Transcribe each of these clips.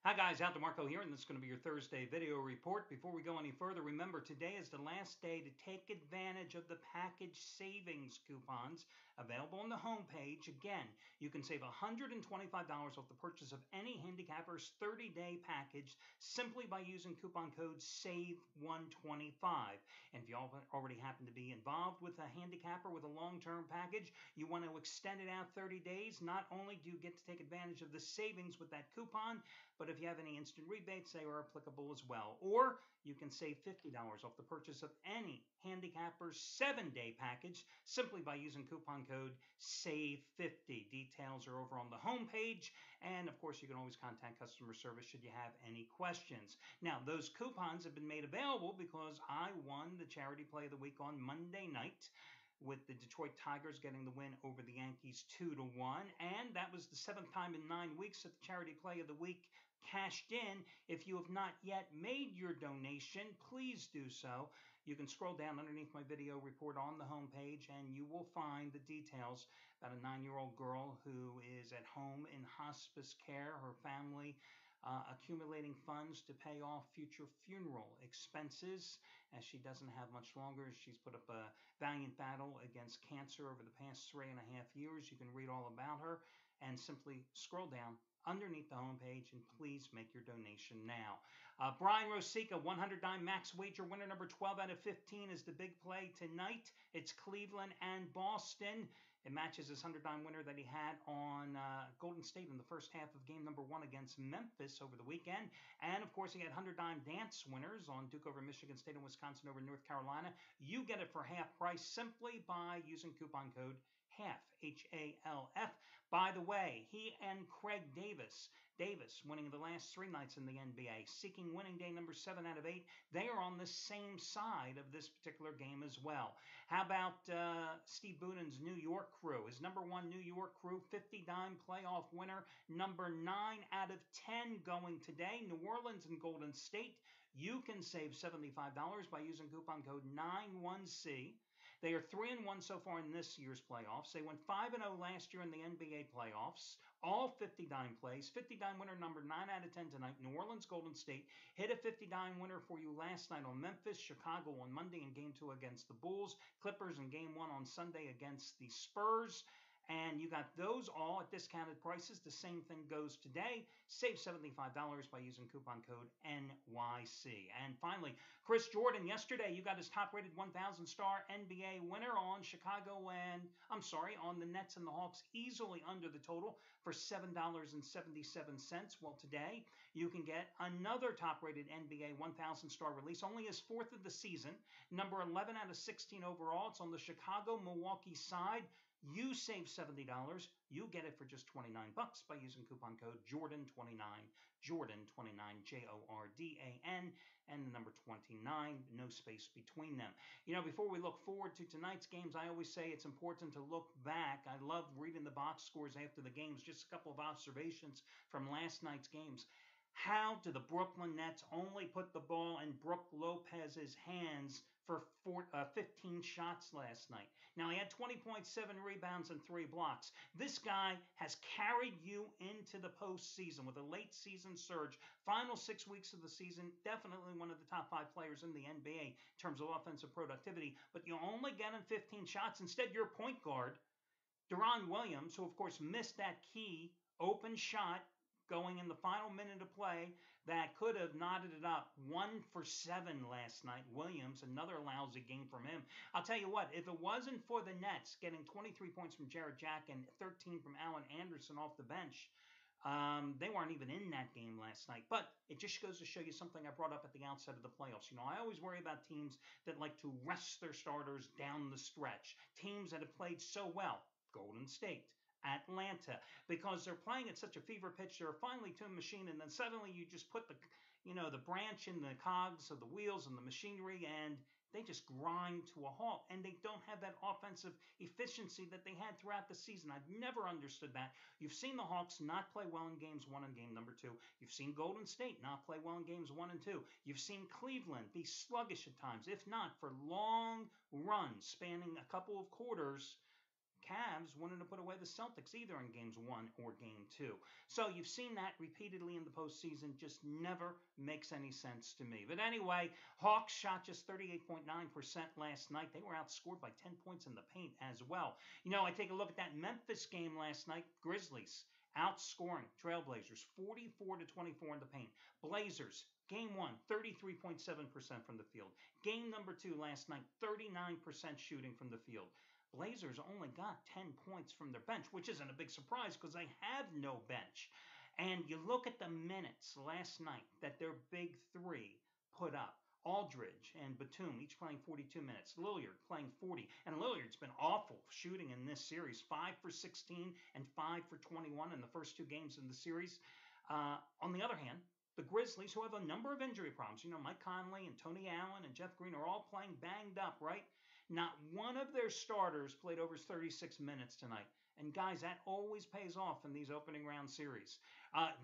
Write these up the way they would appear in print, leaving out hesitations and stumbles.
Hi guys, Al DeMarco here, and this is going to be your Thursday video report. Before we go any further, remember today is the last day to take advantage of the package savings coupons available on the homepage. Again, you can save $125 off the purchase of any handicapper's 30-day package simply by using coupon code SAVE125. And if you already happen to be involved with a handicapper with a long-term package, you want to extend it out 30 days, not only do you get to take advantage of the savings with that coupon, but if you have any instant rebates, they are applicable as well. Or you can save $50 off the purchase of any handicapper's 7-day package simply by using coupon code SAVE50. Details are over on the homepage. And of course, you can always contact customer service should you have any questions. Now, those coupons have been made available because I won the Charity Play of the Week on Monday night, with the Detroit Tigers getting the win over the Yankees 2-1. And that was the 7th time in 9 weeks that the Charity Play of the Week cashed in. If you have not yet made your donation, please do so. You can scroll down underneath my video report on the homepage and you will find the details about a 9-year-old girl who is at home in hospice care. Her family accumulating funds to pay off future funeral expenses, as she doesn't have much longer. She's put up a valiant battle against cancer over the past 3.5 years. You can read all about her and simply scroll down underneath the homepage, and please make your donation now. Brian Rosica, 100 dime max wager winner number 12 out of 15 is the big play tonight. It's Cleveland and Boston. It matches his 100 dime winner that he had on Golden State in the first half of game number 1 against Memphis over the weekend. And of course, he had 100 dime dance winners on Duke over Michigan State and Wisconsin over North Carolina. You get it for half price simply by using coupon code HALF, H-A-L-F. By the way, he and Craig Davis winning the last 3 nights in the NBA, seeking winning day number 7 out of 8. They are on the same side of this particular game as well. How about Steve Boudin's New York crew? His number 1 New York crew, 50 dime playoff winner, number 9 out of 10 going today. New Orleans and Golden State. You can save $75 by using coupon code 91C. They are 3-1 so far in this year's playoffs. They went 5-0 last year in the NBA playoffs. All 50 dime plays. 50 dime winner number 9 out of 10 tonight. New Orleans, Golden State. Hit a 50 dime winner for you last night on Memphis. Chicago on Monday in game 2 against the Bulls. Clippers in game 1 on Sunday against the Spurs. And you got those all at discounted prices. The same thing goes today. Save $75 by using coupon code NYC. And finally, Chris Jordan, yesterday you got his top-rated 1,000-star NBA winner on on the Nets and the Hawks, easily under the total for $7.77. Well, today you can get another top-rated NBA 1,000-star release, only his 4th of the season, number 11 out of 16 overall. It's on the Chicago-Milwaukee side. You save $70. You get it for just $29 by using coupon code Jordan29, Jordan29, Jordan, and the number 29, no space between them. You know, before we look forward to tonight's games, I always say it's important to look back. I love reading the box scores after the games. Just a couple of observations from last night's games. How do the Brooklyn Nets only put the ball in Brook Lopez's hands for 15 shots last night? Now, he had 20.7 rebounds and 3 blocks. This guy has carried you into the postseason with a late season surge. Final 6 weeks of the season, definitely one of the top 5 players in the NBA in terms of offensive productivity. But you only get him 15 shots. Instead, your point guard, Deron Williams, who of course missed that key open shot going in the final minute of play that could have knotted it up, 1 for 7 last night. Williams, another lousy game from him. I'll tell you what, if it wasn't for the Nets getting 23 points from Jarrett Jack and 13 from Allen Anderson off the bench, they weren't even in that game last night. But it just goes to show you something I brought up at the outset of the playoffs. You know, I always worry about teams that like to rest their starters down the stretch. Teams that have played so well. Golden State, Atlanta, because they're playing at such a fever pitch. They're a finely tuned machine, and then suddenly you just put the branch in the cogs of the wheels and the machinery, and they just grind to a halt, and they don't have that offensive efficiency that they had throughout the season. I've never understood that. You've seen the Hawks not play well in games 1 and game number 2. You've seen Golden State not play well in games 1 and 2. You've seen Cleveland be sluggish at times, if not for long runs spanning a couple of quarters. Cavs wanted to put away the Celtics either in games 1 or game 2. So you've seen that repeatedly in the postseason. Just never makes any sense to me. But anyway, Hawks shot just 38.9% last night. They were outscored by 10 points in the paint as well. I take a look at that Memphis game last night. Grizzlies outscoring Trailblazers 44-24 in the paint. Blazers, game 1, 33.7% from the field. Game number 2 last night, 39% shooting from the field. Blazers only got 10 points from their bench, which isn't a big surprise because they have no bench. And you look at the minutes last night that their big three put up. Aldridge and Batum each playing 42 minutes. Lillard playing 40. And Lillard's been awful shooting in this series. 5 for 16 and 5 for 21 in the first 2 games in the series. On the other hand, the Grizzlies, who have a number of injury problems, Mike Conley and Tony Allen and Jeff Green are all playing banged up, right? Not one of their starters played over 36 minutes tonight. And guys, that always pays off in these opening round series.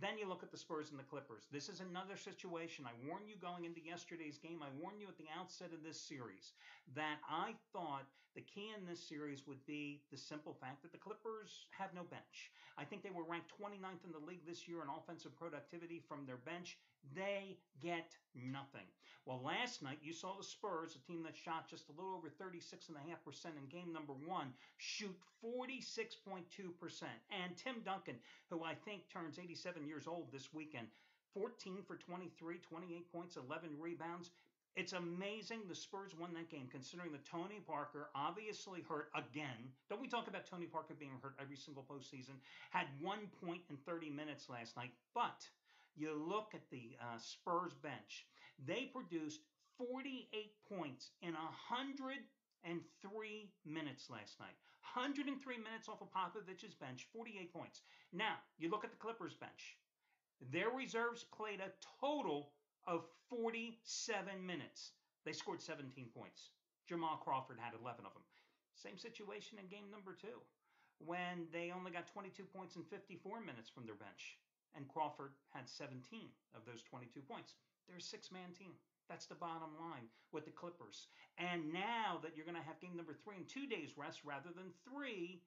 Then you look at the Spurs and the Clippers. This is another situation. I warned you going into yesterday's game. I warned you at the outset of this series that I thought the key in this series would be the simple fact that the Clippers have no bench. I think they were ranked 29th in the league this year in offensive productivity from their bench. They get nothing. Well, last night you saw the Spurs, a team that shot just a little over 36.5% in game number 1, shoot 46.2%. And Tim Duncan, who I think turns 87 years old this weekend, 14 for 23, 28 points, 11 rebounds. It's amazing the Spurs won that game, considering that Tony Parker, obviously hurt again. Don't we talk about Tony Parker being hurt every single postseason? Had 1 point in 30 minutes last night, but you look at the Spurs bench. They produced 48 points in 103 minutes last night. 103 minutes off of Popovich's bench, 48 points. Now, you look at the Clippers bench. Their reserves played a total of 47 minutes. They scored 17 points. Jamal Crawford had 11 of them. Same situation in game number 2, when they only got 22 points in 54 minutes from their bench. And Crawford had 17 of those 22 points. They're a 6-man team. That's the bottom line with the Clippers. And now that you're going to have game number 3 in 2 days rest rather than 3,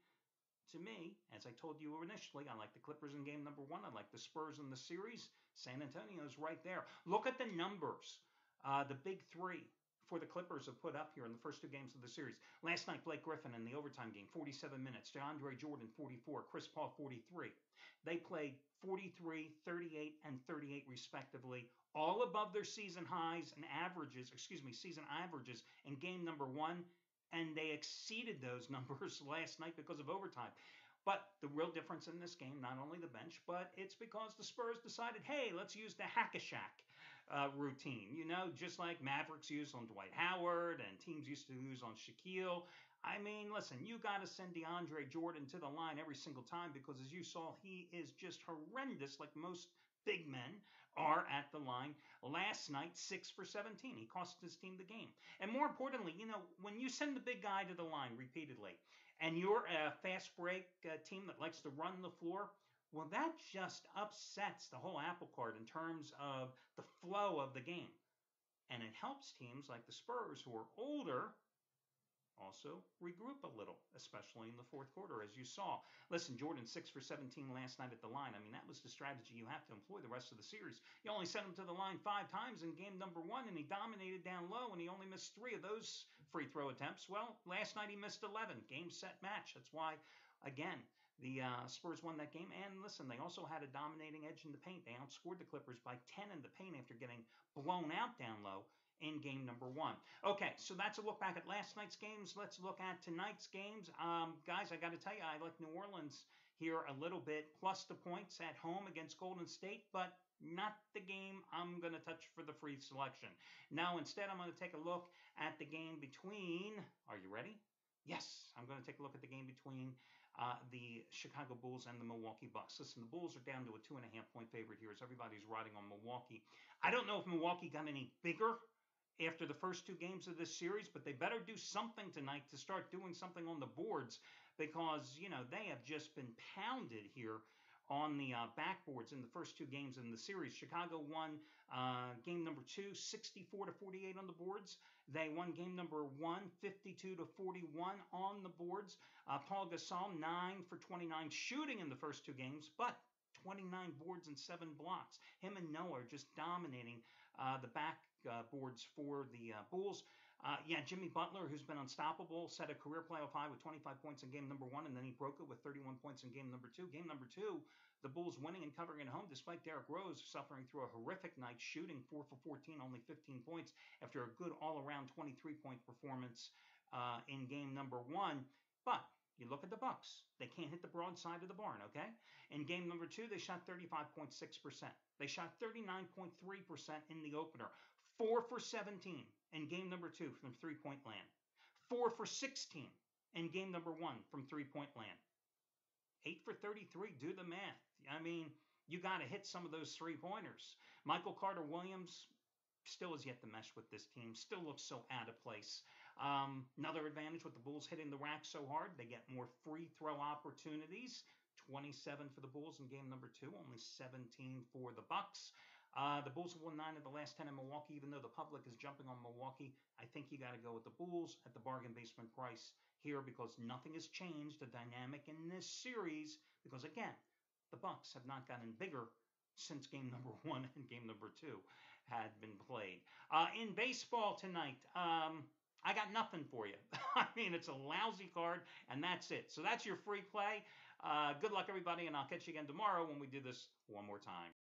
to me, as I told you initially, I like the Clippers in game number 1. I like the Spurs in the series. San Antonio's right there. Look at the numbers. The big 3 for the Clippers have put up here in the first 2 games of the series. Last night, Blake Griffin in the overtime game, 47 minutes. DeAndre Jordan, 44. Chris Paul, 43. They played 43, 38, and 38 respectively, all above their season highs and season averages in game number 1, and they exceeded those numbers last night because of overtime. But the real difference in this game, not only the bench, but it's because the Spurs decided, hey, let's use the hack-a-shack routine, just like Mavericks used on Dwight Howard and teams used to use on Shaquille. I mean, listen, you got to send DeAndre Jordan to the line every single time because, as you saw, he is just horrendous, like most big men are at the line. Last night, 6 for 17. He cost his team the game. And more importantly, when you send the big guy to the line repeatedly and you're a fast break team that likes to run the floor, well, that just upsets the whole apple cart in terms of the flow of the game. And it helps teams like the Spurs, who are older, also regroup a little, especially in the fourth quarter, as you saw. Listen, Jordan, 6 for 17 last night at the line. I mean, that was the strategy you have to employ the rest of the series. You only sent him to the line 5 times in game number 1, and he dominated down low, and he only missed 3 of those free throw attempts. Well, last night he missed 11. Game, set, match. That's why, again, the Spurs won that game. And listen, they also had a dominating edge in the paint. They outscored the Clippers by 10 in the paint after getting blown out down low in game number 1. Okay, so that's a look back at last night's games. Let's look at tonight's games. Guys, I got to tell you, I like New Orleans here a little bit, plus the points at home against Golden State, but not the game I'm going to touch for the free selection. Now, instead, I'm going to take a look at the game between, are you ready? Yes, I'm going to take a look at the game between the Chicago Bulls and the Milwaukee Bucks. Listen, the Bulls are down to a 2.5-point favorite here as everybody's riding on Milwaukee. I don't know if Milwaukee got any bigger after the first 2 games of this series, but they better do something tonight to start doing something on the boards because, they have just been pounded here on the backboards in the first two games in the series. Chicago won game number 2, 64-48 on the boards. They won game number 1, 52-41 on the boards. Paul Gasol, 9 for 29 shooting in the first two games, but 29 boards and 7 blocks. Him and Noah are just dominating the backboards for the Bulls. Jimmy Butler, who's been unstoppable, set a career playoff high with 25 points in game number 1, and then he broke it with 31 points in game number 2. Game number 2, the Bulls winning and covering at home despite Derrick Rose suffering through a horrific night, shooting 4 for 14, only 15 points after a good all-around 23-point performance in game number 1. But you look at the Bucks. They can't hit the broad side of the barn, okay? In game number 2, they shot 35.6%. They shot 39.3% in the opener. 4 for 17 in game number 2 from three-point land. 4 for 16 in game number 1 from three-point land. 8 for 33, do the math. I mean, you got to hit some of those three-pointers. Michael Carter-Williams still has yet to mesh with this team. Still looks so out of place. Another advantage with the Bulls hitting the rack so hard, they get more free throw opportunities. 27 for the Bulls in game number 2, only 17 for the Bucks. The Bulls have won 9 of the last 10 in Milwaukee. Even though the public is jumping on Milwaukee, I think you got to go with the Bulls at the bargain basement price here because nothing has changed the dynamic in this series because, again, the Bucks have not gotten bigger since game number 1 and game number 2 had been played. In baseball tonight, I got nothing for you. I mean, it's a lousy card, and that's it. So that's your free play. Good luck, everybody, and I'll catch you again tomorrow when we do this one more time.